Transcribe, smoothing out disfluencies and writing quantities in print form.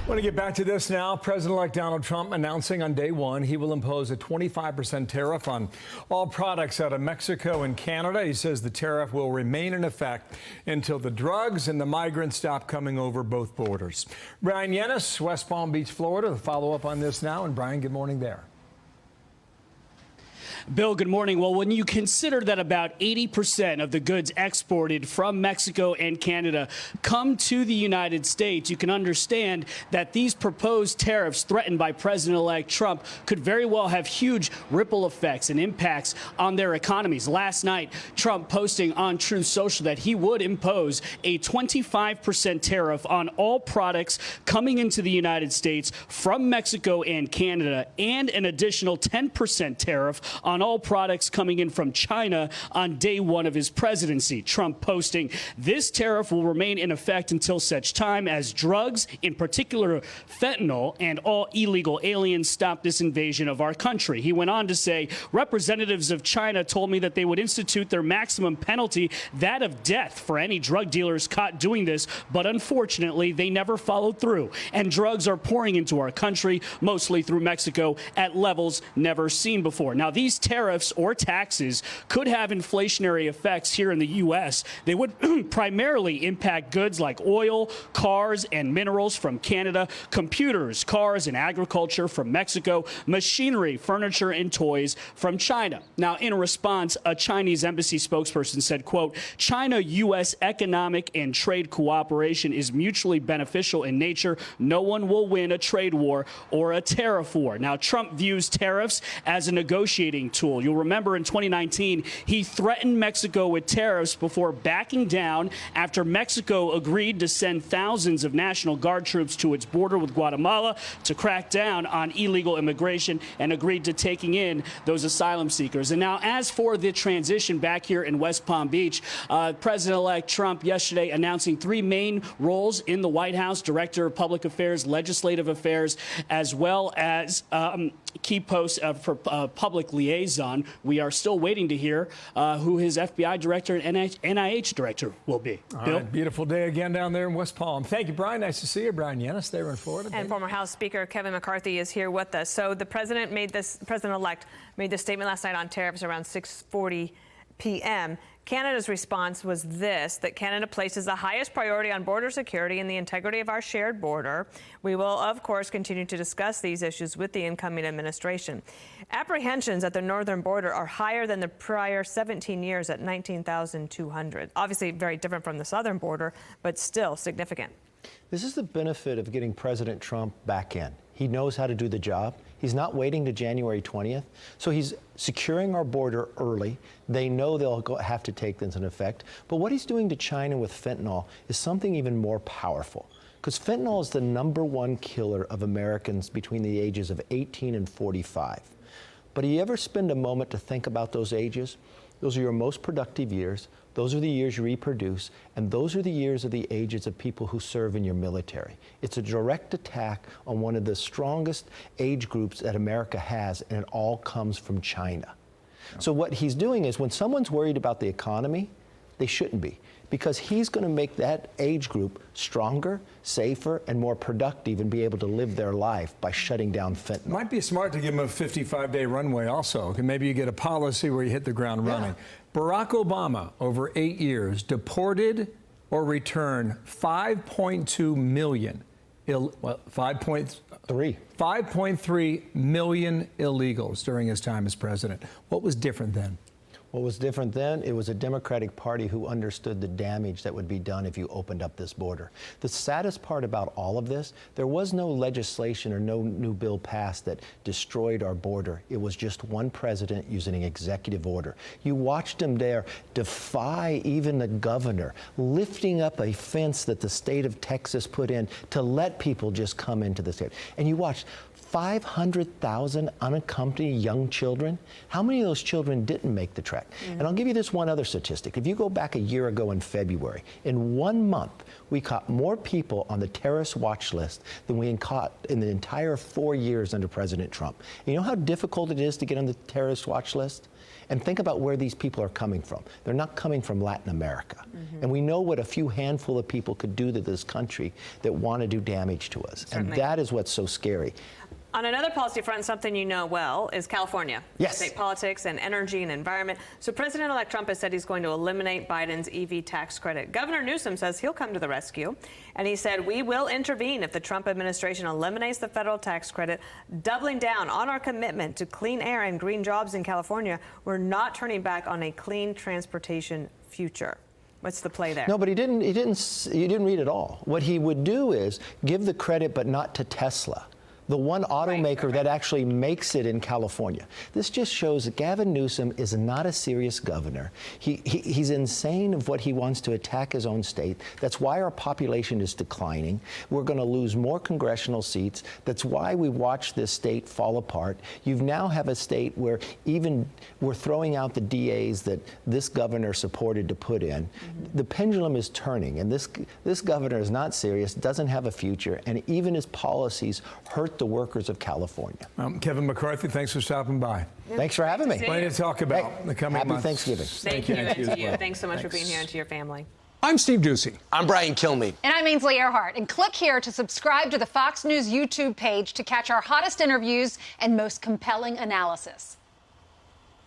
I want to get back to this now. President-elect Donald Trump announcing on day one he will impose a 25% tariff on all products out of Mexico and Canada. He says the tariff will remain in effect until the drugs and the migrants stop coming over both borders. Bryan Llenas, West Palm Beach, Florida, the follow-up on this now. And Bryan, good morning there. Bill, good morning. Well, when you consider that about 80% of the goods exported from Mexico and Canada come to the United States, you can understand that these proposed tariffs threatened by President-elect Trump could very well have huge ripple effects and impacts on their economies. Last night, Trump posting on Truth Social that he would impose a 25% tariff on all products coming into the United States from Mexico and Canada, and an additional 10% tariff on all products coming in from China on day one of his presidency. Trump posting, this tariff will remain in effect until such time as drugs, in particular fentanyl, and all illegal aliens stop this invasion of our country. He went on to say, representatives of China told me that they would institute their maximum penalty, that of death, for any drug dealers caught doing this, but unfortunately they never followed through. And drugs are pouring into our country, mostly through Mexico, at levels never seen before. Now, these tariffs or taxes could have inflationary effects here in the U.S. They would primarily impact goods like oil, cars, and minerals from Canada, computers, cars, and agriculture from Mexico, machinery, furniture, and toys from China. Now, in response, a Chinese embassy spokesperson said, quote, China-U.S. economic and trade cooperation is mutually beneficial in nature. No one will win a trade war or a tariff war. Now, Trump views tariffs as a negotiating tool. You'll remember in 2019, he threatened Mexico with tariffs before backing down after Mexico agreed to send thousands of National Guard troops to its border with Guatemala to crack down on illegal immigration and agreed to taking in those asylum seekers. And now, as for the transition back here in West Palm Beach, President-elect Trump yesterday announcing three main roles in the White House: Director of Public Affairs, Legislative Affairs, as well as key posts for public liaison. We are still waiting to hear who his FBI director and NIH director will be. All right, beautiful day again down there in West Palm. Thank you, Bryan. Nice to see you. Bryan Llenas there in Florida. And former House Speaker Kevin McCarthy is here with us. So the president-elect made this statement last night on tariffs around 6:40 p.m. Canada's response was this, that Canada places the highest priority on border security and the integrity of our shared border. We will, of course, continue to discuss these issues with the incoming administration. Apprehensions at the northern border are higher than the prior 17 years at 19,200. Obviously very different from the southern border, but still significant. This is the benefit of getting President Trump back in. He knows how to do the job. He's not waiting to January 20th. So he's securing our border early. They know they'll have to take this into effect. But what he's doing to China with fentanyl is something even more powerful. Because fentanyl is the #1 killer of Americans between the ages of 18 and 45. But do you ever spend a moment to think about those ages? Those are your most productive years. Those are the years you reproduce, and those are the years of the ages of people who serve in your military. It's a direct attack on one of the strongest age groups that America has, and it all comes from China. So what he's doing is, when someone's worried about the economy, they shouldn't be, because he's going to make that age group stronger, safer, and more productive and be able to live their life by shutting down fentanyl. Might be smart to give him a 55-day runway also. Maybe you get a policy where you hit the ground running. Barack Obama, over 8 years, deported or returned 5.2 million, 5.3 million illegals during his time as president. What was different then? What was different then? It was a Democratic Party who understood the damage that would be done if you opened up this border. The saddest part about all of this, there was no legislation or no new bill passed that destroyed our border. It was just one president using an executive order. You watched him there defy even the governor, lifting up a fence that the state of Texas put in to let people just come into the state. And you watched 500,000 unaccompanied young children. How many of those children didn't make the track? contract. And I'll give you this one other statistic. If you go back a year ago in February, in 1 month, we caught more people on the terrorist watch list than we caught in the entire 4 years under President Trump. And you know how difficult it is to get on the terrorist watch list? And think about where these people are coming from. They're not coming from Latin America. And we know what a few handful of people could do to this country that want to do damage to us. Certainly. And that is what's so scary. On another policy front, something you know well is California. Yes. State politics and energy and environment. So President-elect Trump has said he's going to eliminate Biden's EV tax credit. Governor Newsom says he'll come to the rescue. And he said, we will intervene if the Trump administration eliminates the federal tax credit, doubling down on our commitment to clean air and green jobs in California. We're not turning back on a clean transportation future. What's the play there? No, but you didn't read it all. What he would do is give the credit, but not to Tesla, the one automaker that actually makes it in California. This just shows that Gavin Newsom is not a serious governor. He's insane of what he wants to attack his own state. That's why our population is declining. We're going to lose more congressional seats. That's why we watch this state fall apart. You now have a state where even we're throwing out the DAs that this governor supported to put in. The pendulum is turning, and this governor is not serious, doesn't have a future, and even his policies hurt the workers of California. Kevin McCarthy, thanks for stopping by. Thanks for having me. Plenty to talk about the coming months. Happy Thanksgiving. Thank you, and to you. Thanks so much for being here and to your family. I'm Steve Ducey. I'm Bryan Kilmeade. And I'm Ainsley Earhart. And click here to subscribe to the Fox News YouTube page to catch our hottest interviews and most compelling analysis.